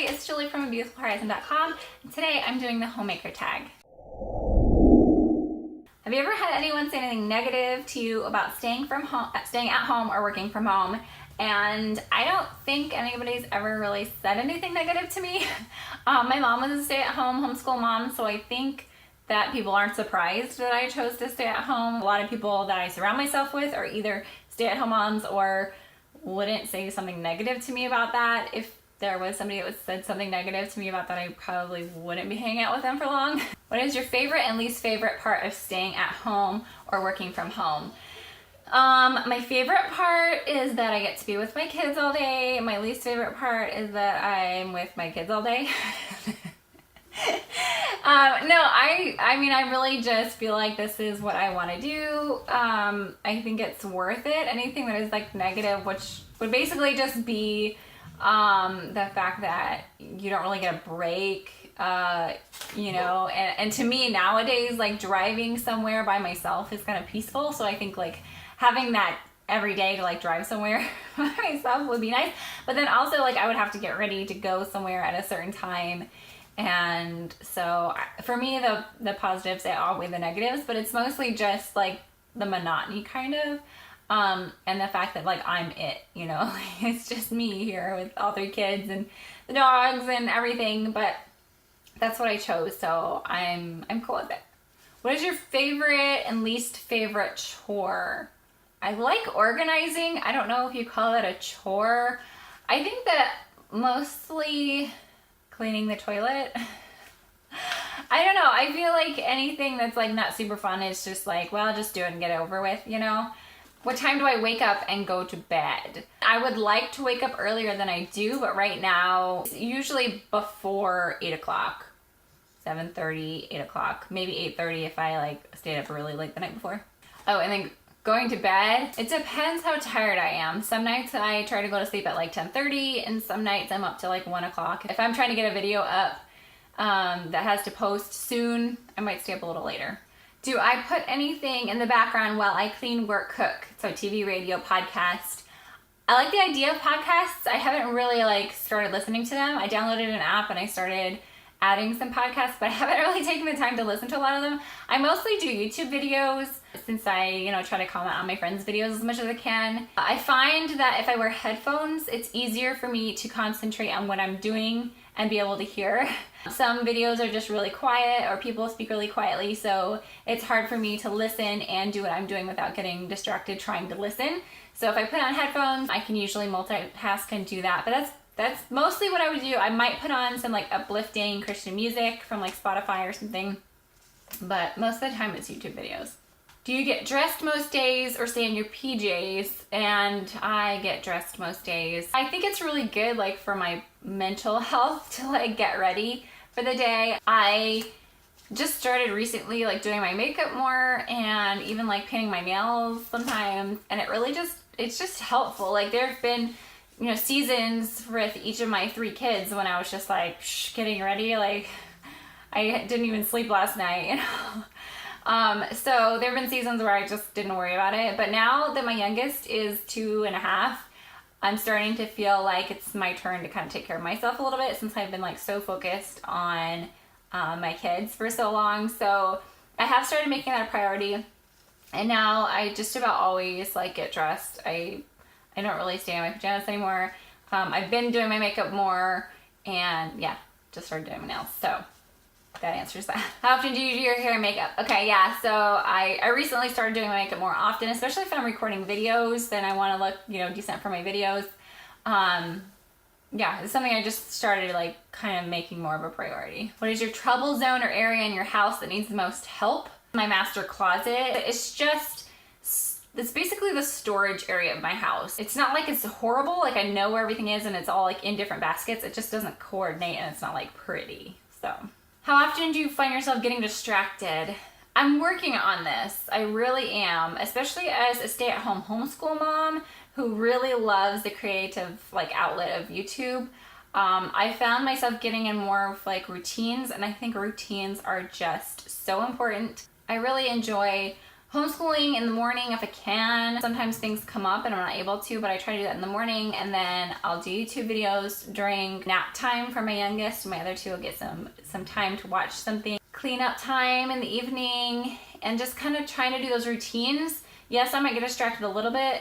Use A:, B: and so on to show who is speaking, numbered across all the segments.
A: everybody, it's Julie from abeautifulhorizon.com, and today I'm doing the Homemaker Tag. Have you ever had anyone say anything negative to you about staying at home or working from home? And I don't think anybody's ever really said anything negative to me. My mom was a stay-at-home homeschool mom, so I think that people aren't surprised that I chose to stay at home. A lot of people that I surround myself with are either stay-at-home moms or wouldn't say something negative to me about that. If there was somebody that said something negative to me about that, I probably wouldn't be hanging out with them for long. What is your favorite and least favorite part of staying at home or working from home? My favorite part is that I get to be with my kids all day. My least favorite part is that I'm with my kids all day. I mean, I really just feel like this is what I want to do. I think it's worth it. Anything that is like negative, which would basically just be the fact that you don't really get a break, and to me nowadays, like driving somewhere by myself is kind of peaceful. So I think like having that every day to like drive somewhere by myself would be nice. But then also like I would have to get ready to go somewhere at a certain time. And so for me, the positives outweigh the negatives, but it's mostly just like the monotony kind of. And the fact that like I'm it, it's just me here with all 3 kids and the dogs and everything, but that's what I chose. So I'm cool with it. What is your favorite and least favorite chore? I like organizing. I don't know if you call it a chore. I think that mostly cleaning the toilet. I don't know. I feel like anything that's like not super fun is just like, well, just do it and get it over with, What time do I wake up and go to bed? I would like to wake up earlier than I do, but right now, it's usually before 8 o'clock. 7:30, 8 o'clock, maybe 8:30 if I like stayed up really late the night before. Oh, and then going to bed, it depends how tired I am. Some nights I try to go to sleep at like 10:30, and some nights I'm up to like 1 o'clock. If I'm trying to get a video up that has to post soon, I might stay up a little later. Do I put anything in the background while I clean, work, cook? So TV, radio, podcast. I like the idea of podcasts. I haven't really like started listening to them. I downloaded an app and I started adding some podcasts, but I haven't really taken the time to listen to a lot of them. I mostly do YouTube videos since I, try to comment on my friends' videos as much as I can. I find that if I wear headphones, it's easier for me to concentrate on what I'm doing and be able to hear. Some videos are just really quiet or people speak really quietly, so it's hard for me to listen and do what I'm doing without getting distracted trying to listen. So if I put on headphones, I can usually multitask and do that, but that's mostly what I would do. I might put on some like uplifting Christian music from like Spotify or something, but most of the time it's YouTube videos. Do you get dressed most days or stay in your PJs? And I get dressed most days. I think it's really good like for my mental health to like get ready for the day. I just started recently like doing my makeup more and even like painting my nails sometimes, and it's just helpful. Like there have been seasons with each of my 3 kids when I was just like getting ready, like I didn't even sleep last night, so there have been seasons where I just didn't worry about it, but now that my youngest is 2.5, I'm starting to feel like it's my turn to kind of take care of myself a little bit since I've been like so focused on my kids for so long. So I have started making that a priority, and now I just about always like get dressed. I don't really stay in my pajamas anymore. I've been doing my makeup more, and yeah, just started doing my nails. So that answers that. How often do you do your hair and makeup? Okay, yeah, so I recently started doing my makeup more often, especially if I'm recording videos, then I want to look, decent for my videos. Yeah, it's something I just started like kind of making more of a priority. What is your trouble zone or area in your house that needs the most help? My master closet. It's basically the storage area of my house. It's not like it's horrible, like I know where everything is and it's all like in different baskets. It just doesn't coordinate and it's not like pretty. So, how often do you find yourself getting distracted? I'm working on this. I really am, especially as a stay-at-home homeschool mom who really loves the creative like outlet of YouTube. I found myself getting in more of like routines, and I think routines are just so important. I really enjoy homeschooling in the morning if I can. Sometimes things come up and I'm not able to, but I try to do that in the morning, and then I'll do YouTube videos during nap time for my youngest. My other two will get some time to watch something. Cleanup time in the evening, and just kind of trying to do those routines. Yes, I might get distracted a little bit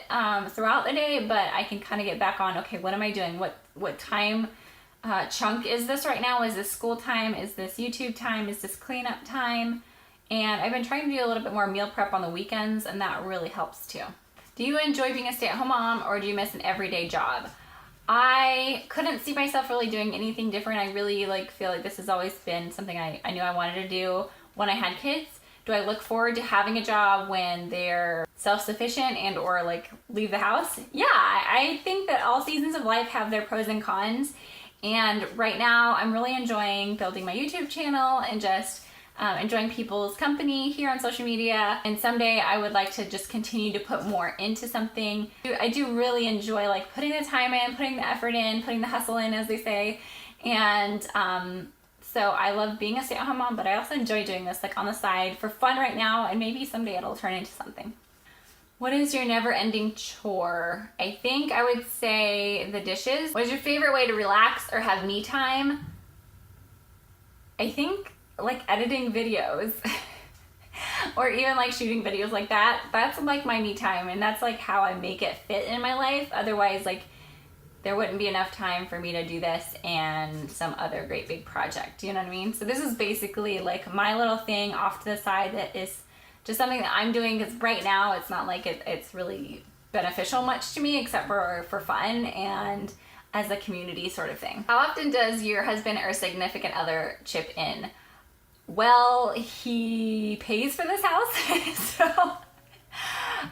A: throughout the day, but I can kind of get back on, okay, what am I doing? What time chunk is this right now? Is this school time? Is this YouTube time? Is this cleanup time? And I've been trying to do a little bit more meal prep on the weekends, and that really helps too. Do you enjoy being a stay-at-home mom, or do you miss an everyday job? I couldn't see myself really doing anything different. I really feel like this has always been something I knew I wanted to do when I had kids. Do I look forward to having a job when they're self-sufficient and or leave the house? Yeah, I think that all seasons of life have their pros and cons. And right now I'm really enjoying building my YouTube channel and just enjoying people's company here on social media. And someday I would like to just continue to put more into something. I do really enjoy putting the time in, putting the effort in, putting the hustle in, as they say. And so I love being a stay-at-home mom, but I also enjoy doing this on the side for fun right now, and maybe someday it'll turn into something. What is your never-ending chore? I think I would say the dishes. What is your favorite way to relax or have me time? I think editing videos or even shooting videos like that. That's my me time, and that's how I make it fit in my life. Otherwise, there wouldn't be enough time for me to do this and some other great big project. You know what I mean? So this is basically my little thing off to the side that is just something that I'm doing, because right now it's not it's really beneficial much to me, except for fun and as a community sort of thing. How often does your husband or significant other chip in? Well, he pays for this house, so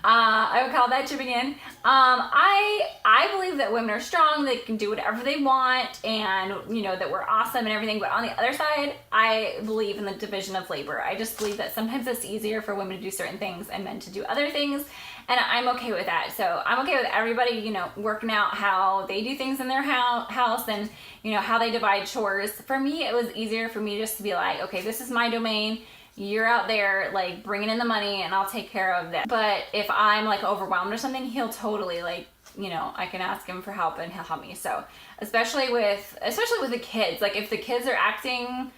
A: I would call that chipping in. I believe that women are strong, they can do whatever they want, and that we're awesome and everything. But on the other side, I believe in the division of labor. I just believe that sometimes it's easier for women to do certain things and men to do other things, and I'm okay with that. So I'm okay with everybody, working out how they do things in their house and how they divide chores. For me, it was easier for me just to be okay, this is my domain. You're out there bringing in the money, and I'll take care of that. But if I'm overwhelmed or something, he'll totally I can ask him for help and he'll help me. So especially with the kids, if the kids are acting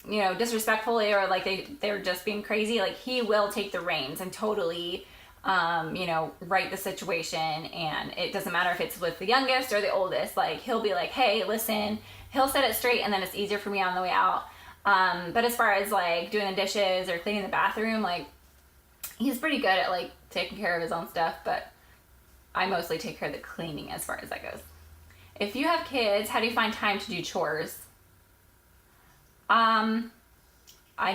A: disrespectfully or they're just being crazy, he will take the reins and totally right the situation. And it doesn't matter if it's with the youngest or the oldest. He'll be hey, listen, he'll set it straight, and then it's easier for me on the way out. But as far as doing the dishes or cleaning the bathroom, he's pretty good at taking care of his own stuff, but I mostly take care of the cleaning as far as that goes. If you have kids, how do you find time to do chores? I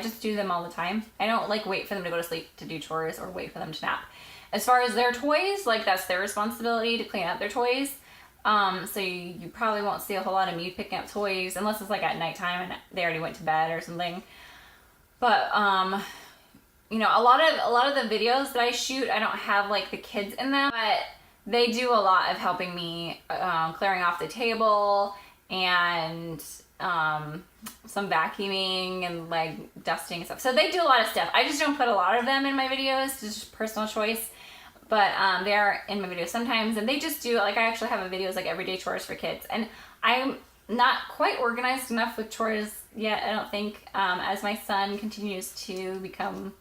A: just do them all the time. I don't wait for them to go to sleep to do chores or wait for them to nap. As far as their toys, that's their responsibility to clean up their toys. So you probably won't see a whole lot of me picking up toys unless it's at nighttime and they already went to bed or something. But a lot of the videos that I shoot, I don't have the kids in them, but they do a lot of helping me clearing off the table and some vacuuming and dusting and stuff. So they do a lot of stuff. I just don't put a lot of them in my videos. It's just personal choice. But they are in my videos sometimes, and they just do, I actually have a videos everyday chores for kids. And I'm not quite organized enough with chores yet, I don't think. As my son continues to become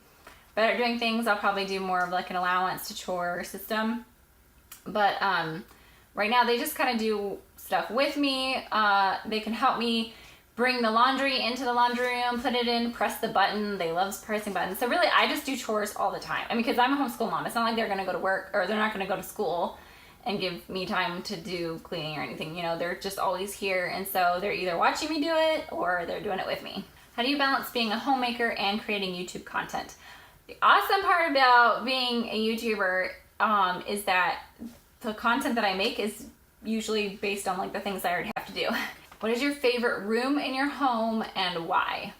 A: better at doing things, I'll probably do more of an allowance to chore system. But right now they just kind of do stuff with me. They can help me bring the laundry into the laundry room, put it in, press the button. They love pressing buttons. So really, I just do chores all the time. Because I'm a homeschool mom. It's not they're going to go to work, or they're not going to go to school and give me time to do cleaning or anything. They're just always here. And so they're either watching me do it or they're doing it with me. How do you balance being a homemaker and creating YouTube content? The awesome part about being a YouTuber is that the content that I make is usually based on the things I already have to do. What is your favorite room in your home and why?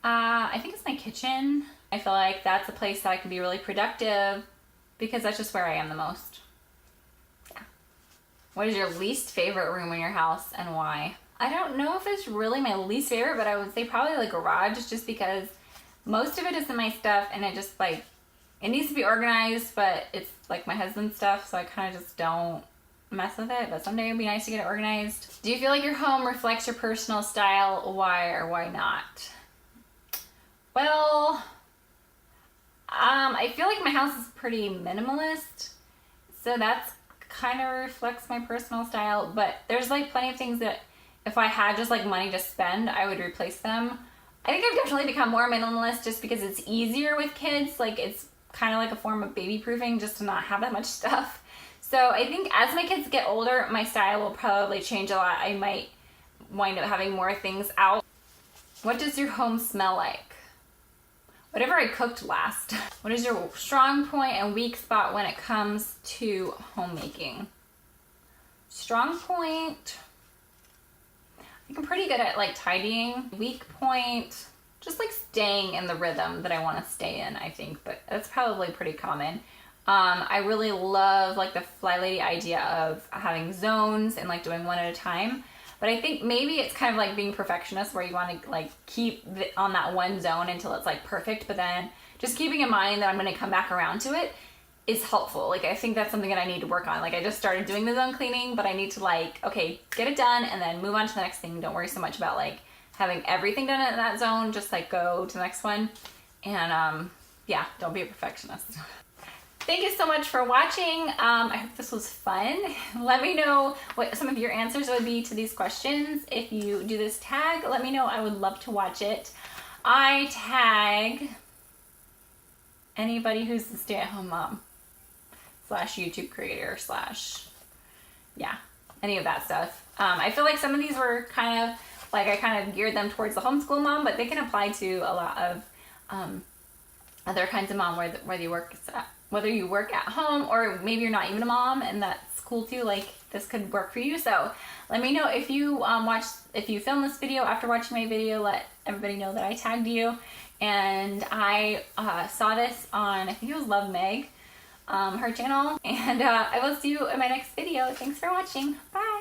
A: I think it's my kitchen. I feel like that's a place that I can be really productive because that's just where I am the most. Yeah. What is your least favorite room in your house and why? I don't know if it's really my least favorite, but I would say probably the garage, just because Most of it is in my stuff, and it just like, it needs to be organized, but it's like my husband's stuff, so I kind of just don't mess with it, but someday it'd be nice to get it organized. Do you feel like your home reflects your personal style? Why or why not? Well, I feel like my house is pretty minimalist, so that's kind of reflects my personal style, but there's like plenty of things that if I had just like money to spend, I would replace them. I think I've definitely become more minimalist just because it's easier with kids. Like, it's kind of like a form of baby proofing just to not have that much stuff. So I think as my kids get older, my style will probably change a lot. I might wind up having more things out. What does your home smell like? Whatever I cooked last. What is your strong point and weak spot when it comes to homemaking? Strong point, I think I'm pretty good at like tidying. Weak point, just like staying in the rhythm that I want to stay in, I think, but that's probably pretty common. I really love like the Fly Lady idea of having zones and like doing one at a time. But I think maybe it's kind of like being perfectionist where you want to like keep on that one zone until it's like perfect, but then just keeping in mind that I'm going to come back around to it is helpful. Like, I think that's something that I need to work on. Like, I just started doing the zone cleaning, but I need to like, okay, get it done and then move on to the next thing. Don't worry so much about like having everything done in that zone. Just like go to the next one. And yeah, don't be a perfectionist. Thank you so much for watching. I hope this was fun. Let me know what some of your answers would be to these questions. If you do this tag, let me know. I would love to watch it. I tag anybody who's a stay-at-home mom / YouTube creator / yeah, any of that stuff. I feel like some of these were kind of like, I kind of geared them towards the homeschool mom, but they can apply to a lot of other kinds of mom, whether you work at home or maybe you're not even a mom, and that's cool too. Like, this could work for you. So let me know if you if you filmed this video after watching my video. Let everybody know that I tagged you. And I saw this on, I think it was Love Meg, her channel. And I will see you in my next video. Thanks for watching. Bye.